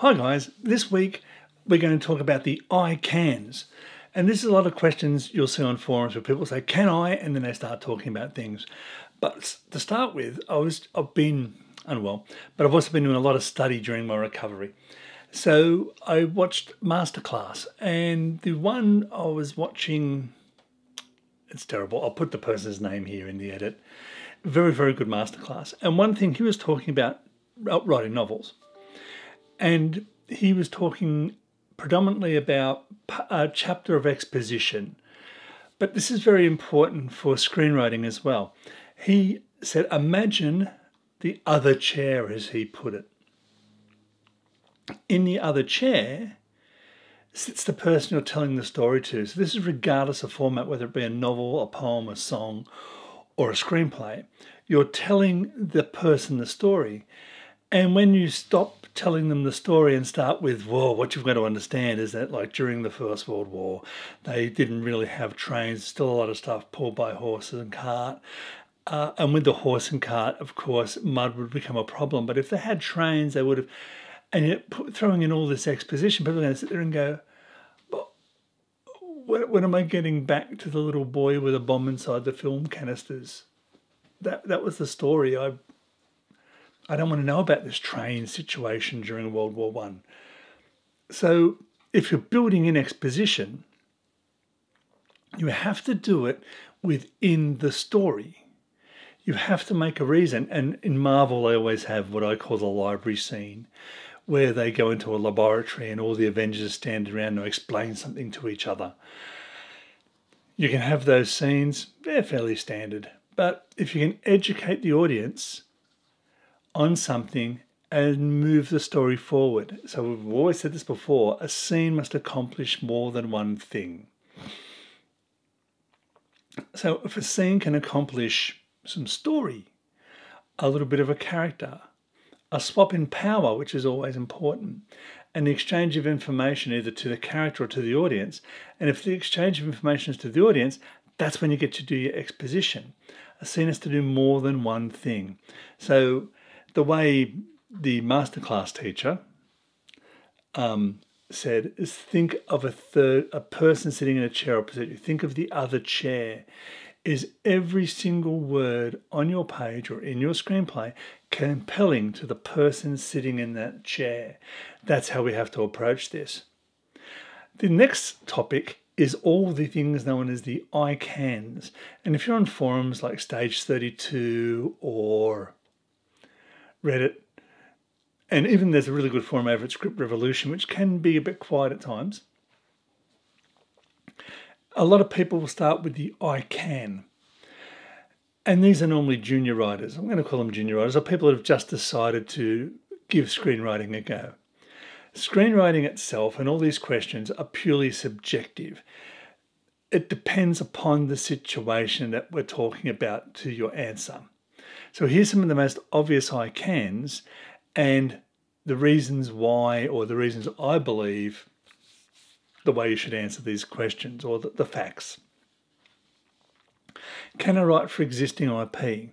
Hi guys, this week we're going to talk about the I cans. And this is a lot of questions you'll see on forums where people say, can I? And then they start talking about things. But to start with, I've been unwell, but I've also been doing a lot of study during my recovery. So I watched Masterclass, and the one I was watching, it's terrible. I'll put the person's name here in the edit. Very, very good Masterclass. And one thing he was talking about writing novels. And he was talking predominantly about a chapter of exposition. But this is very important for screenwriting as well. He said, imagine the other chair, as he put it. In the other chair sits the person you're telling the story to. So this is regardless of format, whether it be a novel, a poem, a song, or a screenplay. You're telling the person the story. And when you stop telling them the story and start with, whoa, what you've got to understand is that, like, during the First World War, they didn't really have trains, still a lot of stuff pulled by horses and cart. And with the horse and cart, of course, mud would become a problem. But if they had trains, they would have, and yet throwing in all this exposition, people are going to sit there and go, well, when am I getting back to the little boy with a bomb inside the film canisters? That was the story. I don't want to know about this train situation during World War I. So if you're building in exposition, you have to do it within the story. You have to make a reason. And in Marvel, they always have what I call the library scene, where they go into a laboratory and all the Avengers stand around and explain something to each other. You can have those scenes, they're fairly standard. But if you can educate the audience on something and move the story forward. So we've always said this before, a scene must accomplish more than one thing. So if a scene can accomplish some story, a little bit of a character, a swap in power, which is always important, and the exchange of information either to the character or to the audience, and if the exchange of information is to the audience, that's when you get to do your exposition. A scene has to do more than one thing. So the way the masterclass teacher said is, think of a person sitting in a chair opposite you. Think of the other chair. Is every single word on your page or in your screenplay compelling to the person sitting in that chair? That's how we have to approach this. The next topic is all the things known as the I cans. And if you're on forums like Stage 32 or Reddit, and even there's a really good forum over at Script Revolution, which can be a bit quiet at times. A lot of people will start with the I can. And these are normally junior writers. I'm going to call them junior writers, or people that have just decided to give screenwriting a go. Screenwriting itself and all these questions are purely subjective. It depends upon the situation that we're talking about to your answer. So here's some of the most obvious I cans and the reasons why, or the reasons I believe the way you should answer these questions, or the facts. Can I write for existing IP?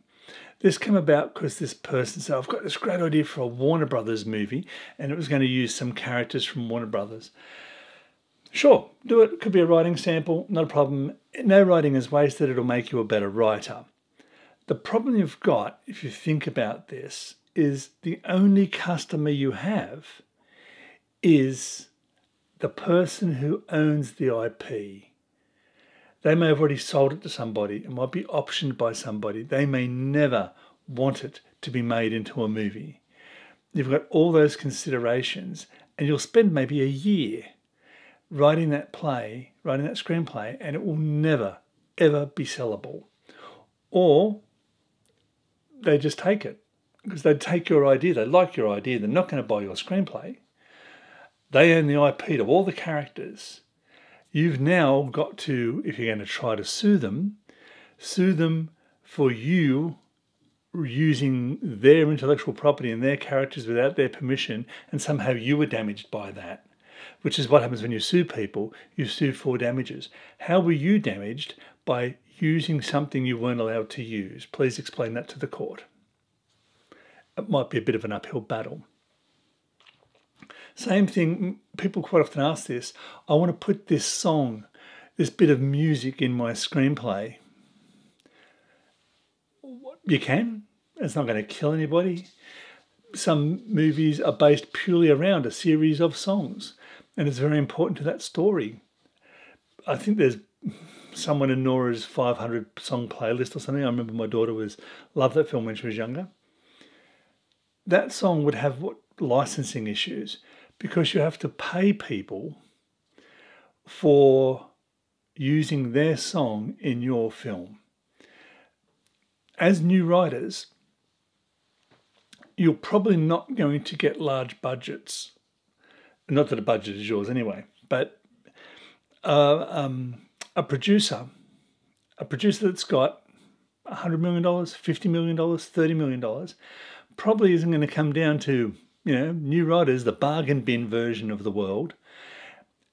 This came about because this person said, I've got this great idea for a Warner Brothers movie, and it was going to use some characters from Warner Brothers. Sure, do it. It could be a writing sample, not a problem. No writing is wasted. It'll make you a better writer. The problem you've got, if you think about this, is the only customer you have is the person who owns the IP. They may have already sold it to somebody. It might be optioned by somebody. They may never want it to be made into a movie. You've got all those considerations, and you'll spend maybe a year writing that play, writing that screenplay, and it will never, ever be sellable. Or they just take it because they take your idea. They like your idea. They're not going to buy your screenplay. They own the IP to all the characters. You've now got to, if you're going to try to sue them for you using their intellectual property and their characters without their permission, and somehow you were damaged by that, which is what happens when you sue people. You sue for damages. How were you damaged by using something you weren't allowed to use? Please explain that to the court. It might be a bit of an uphill battle. Same thing, people quite often ask this, I want to put this song, this bit of music in my screenplay. You can. It's not going to kill anybody. Some movies are based purely around a series of songs, and it's very important to that story. I think there's someone in Nora's 500 song playlist or something. I remember my daughter loved that film when she was younger. That song would have licensing issues because you have to pay people for using their song in your film. As new writers, you're probably not going to get large budgets. Not that a budget is yours anyway, but a producer that's got $100 million, $50 million, $30 million, probably isn't going to come down to, new writers, the bargain bin version of the world,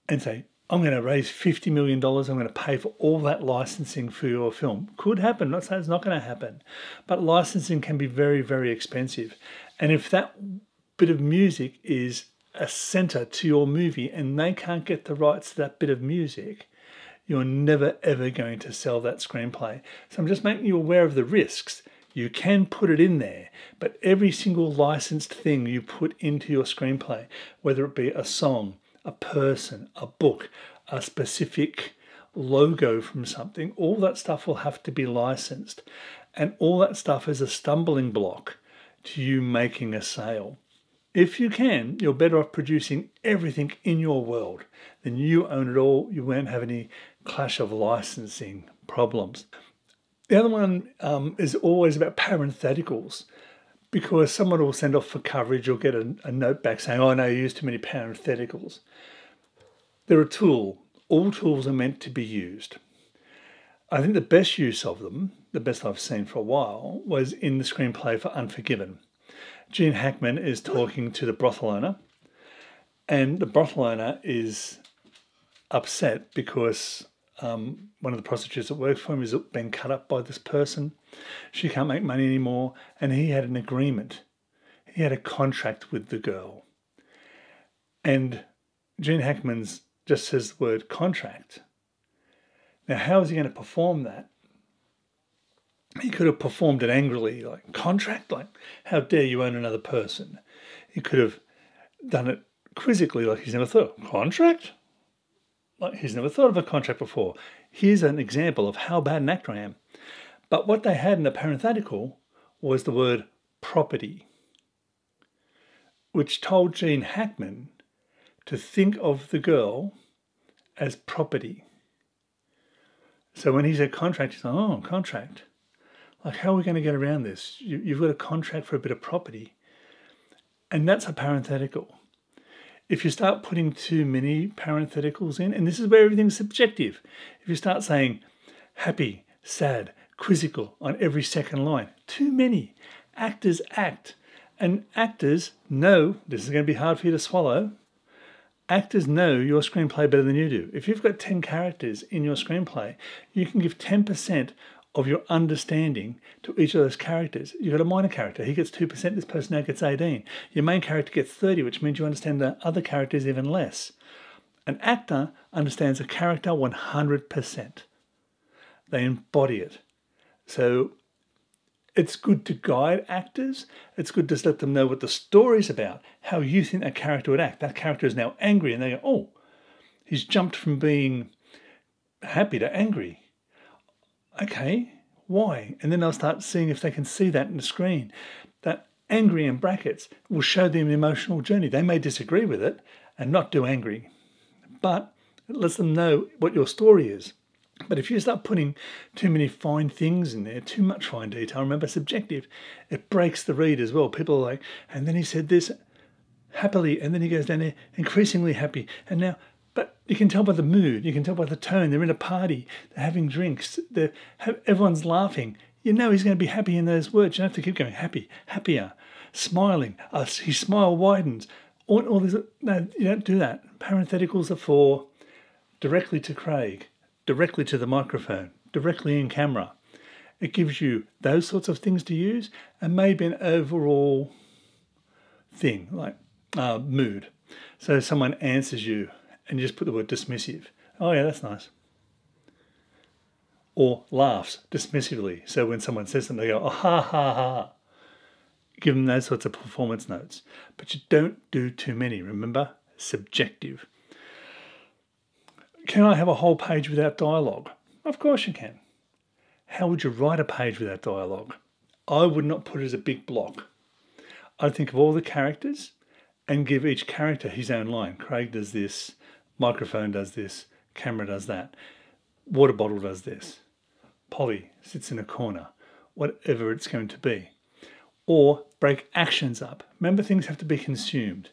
and say, I'm going to raise $50 million, I'm going to pay for all that licensing for your film. Could happen, not saying it's not going to happen, but licensing can be very, very expensive. And if that bit of music is a center to your movie and they can't get the rights to that bit of music, you're never, ever going to sell that screenplay. So I'm just making you aware of the risks. You can put it in there, but every single licensed thing you put into your screenplay, whether it be a song, a person, a book, a specific logo from something, all that stuff will have to be licensed. And all that stuff is a stumbling block to you making a sale. If you can, you're better off producing everything in your world. Then you own it all. You won't have any clash of licensing problems. The other one is always about parentheticals, because someone will send off for coverage or get a note back saying, oh no, you used too many parentheticals. They're a tool. All tools are meant to be used. I think the best use of them, the best I've seen for a while, was in the screenplay for Unforgiven. Gene Hackman is talking to the brothel owner, and the brothel owner is upset because one of the prostitutes that works for him has been cut up by this person. She can't make money anymore, and he had an agreement. He had a contract with the girl. And Gene Hackman's just says the word contract. Now, how is he going to perform that? He could have performed it angrily, like, contract? Like, how dare you own another person? He could have done it quizzically, like he's never thought, contract? Like he's never thought of a contract before. Here's an example of how bad an actor I am. But what they had in the parenthetical was the word property, which told Gene Hackman to think of the girl as property. So when he said contract, he's like, oh, contract. Like, how are we going to get around this? You've got a contract for a bit of property. And that's a parenthetical. If you start putting too many parentheticals in, and this is where everything's subjective. If you start saying happy, sad, quizzical on every second line, too many. Actors act. And actors know, this is going to be hard for you to swallow, actors know your screenplay better than you do. If you've got 10 characters in your screenplay, you can give 10% of your understanding to each of those characters. You've got a minor character, he gets 2%, this person now gets 18. Your main character gets 30, which means you understand the other characters even less. An actor understands a character 100%. They embody it. So it's good to guide actors. It's good to let them know what the story's about, how you think that character would act. That character is now angry, and they go, oh, he's jumped from being happy to angry. Okay, why? And then they'll start seeing if they can see that in the screen. That angry in brackets will show them the emotional journey. They may disagree with it and not do angry, but it lets them know what your story is. But if you start putting too many fine things in there, too much fine detail, remember, subjective, it breaks the read as well. People are like, and then he said this happily, and then he goes down there increasingly happy, and now, but you can tell by the mood, you can tell by the tone. They're in a party, they're having drinks, everyone's laughing. You know he's going to be happy in those words. You don't have to keep going happy, happier, smiling. His smile widens. All this, no, you don't do that. Parentheticals are for directly to Craig, directly to the microphone, directly in camera. It gives you those sorts of things to use, and maybe an overall thing like mood. So someone answers you and you just put the word dismissive. Oh yeah, that's nice. Or laughs dismissively. So when someone says something, they go, oh, ha, ha, ha. Give them those sorts of performance notes. But you don't do too many, remember? Subjective. Can I have a whole page without dialogue? Of course you can. How would you write a page without dialogue? I would not put it as a big block. I'd think of all the characters and give each character his own line. Craig does this, microphone does this, camera does that, water bottle does this, Polly sits in a corner, whatever it's going to be. Or break actions up. Remember, things have to be consumed.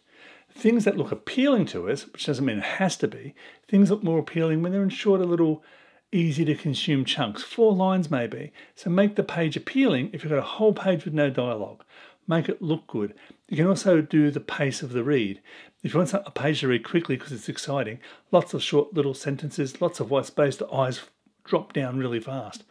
Things that look appealing to us, which doesn't mean it has to be, things look more appealing when they're in shorter little easy to consume chunks, 4 lines maybe. So make the page appealing if you've got a whole page with no dialogue. Make it look good. You can also do the pace of the read. If you want a page to read quickly because it's exciting, lots of short little sentences, lots of white space, the eyes drop down really fast.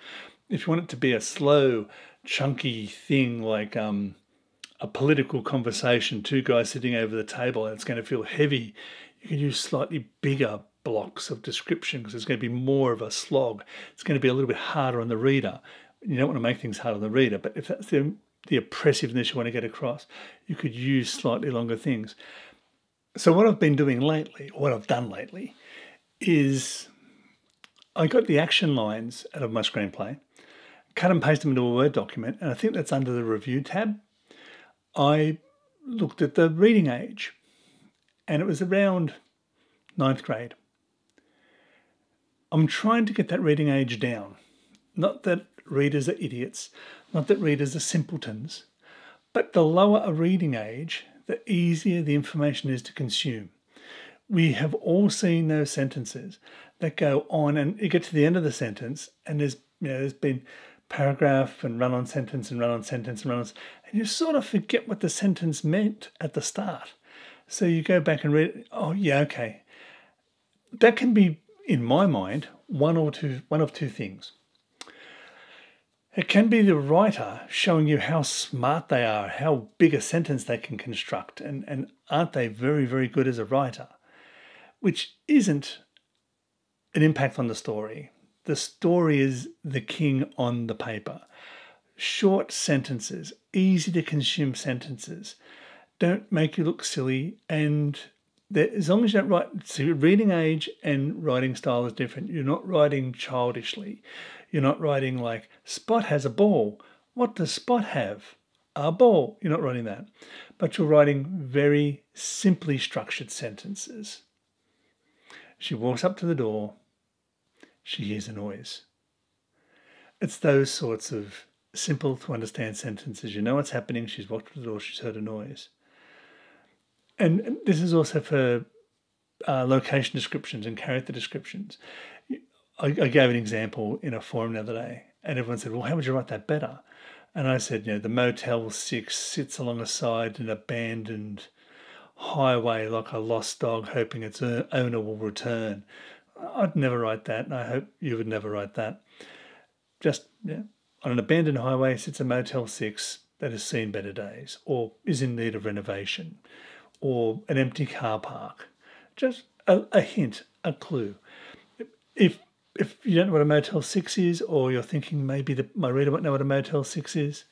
If you want it to be a slow, chunky thing like a political conversation, 2 guys sitting over the table and it's going to feel heavy, you can use slightly bigger blocks of description because it's going to be more of a slog. It's going to be a little bit harder on the reader. You don't want to make things hard on the reader, but if that's the oppressiveness you want to get across, you could use slightly longer things. So what I've been doing lately, or what I've done lately, is I got the action lines out of my screenplay, cut and paste them into a Word document, and I think that's under the review tab. I looked at the reading age, and it was around 9th grade. I'm trying to get that reading age down. Not that readers are idiots, not that readers are simpletons, but the lower a reading age, the easier the information is to consume. We have all seen those sentences that go on and you get to the end of the sentence and there's been paragraph and run-on sentence and run-on sentence and run-on, and you sort of forget what the sentence meant at the start. So you go back and read it, oh yeah, okay. That can be, in my mind, one of two things. It can be the writer showing you how smart they are, how big a sentence they can construct, and aren't they very, very good as a writer, which isn't an impact on the story. The story is the king on the paper. Short sentences, easy to consume sentences, don't make you look silly, and as long as you don't write, so reading age and writing style is different. You're not writing childishly. You're not writing like, Spot has a ball. What does Spot have? A ball. You're not writing that. But you're writing very simply structured sentences. She walks up to the door. She hears a noise. It's those sorts of simple to understand sentences. You know what's happening. She's walked to the door. She's heard a noise. And this is also for location descriptions and character descriptions. I gave an example in a forum the other day, and everyone said, well, how would you write that better? And I said, the Motel 6 sits alongside an abandoned highway like a lost dog hoping its owner will return. I'd never write that, and I hope you would never write that. Just, on an abandoned highway sits a Motel 6 that has seen better days or is in need of renovation, or an empty car park. Just a hint, a clue. If you don't know what a Motel 6 is, or you're thinking maybe my reader won't know what a Motel 6 is,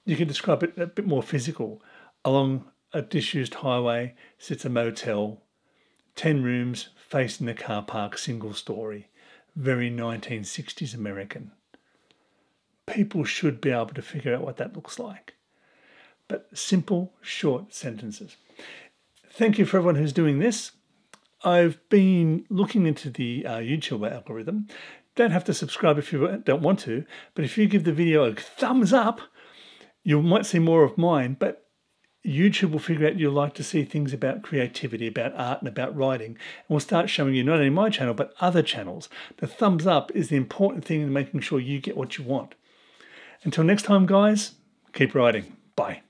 you can describe it a bit more physical. Along a disused highway sits a motel, 10 rooms facing the car park, single story, very 1960s American. People should be able to figure out what that looks like. But simple, short sentences. Thank you for everyone who's doing this. I've been looking into the YouTube algorithm. Don't have to subscribe if you don't want to, but if you give the video a thumbs up, you might see more of mine, but YouTube will figure out you like to see things about creativity, about art, and about writing, and we'll start showing you not only my channel, but other channels. The thumbs up is the important thing in making sure you get what you want. Until next time, guys, keep writing. Bye.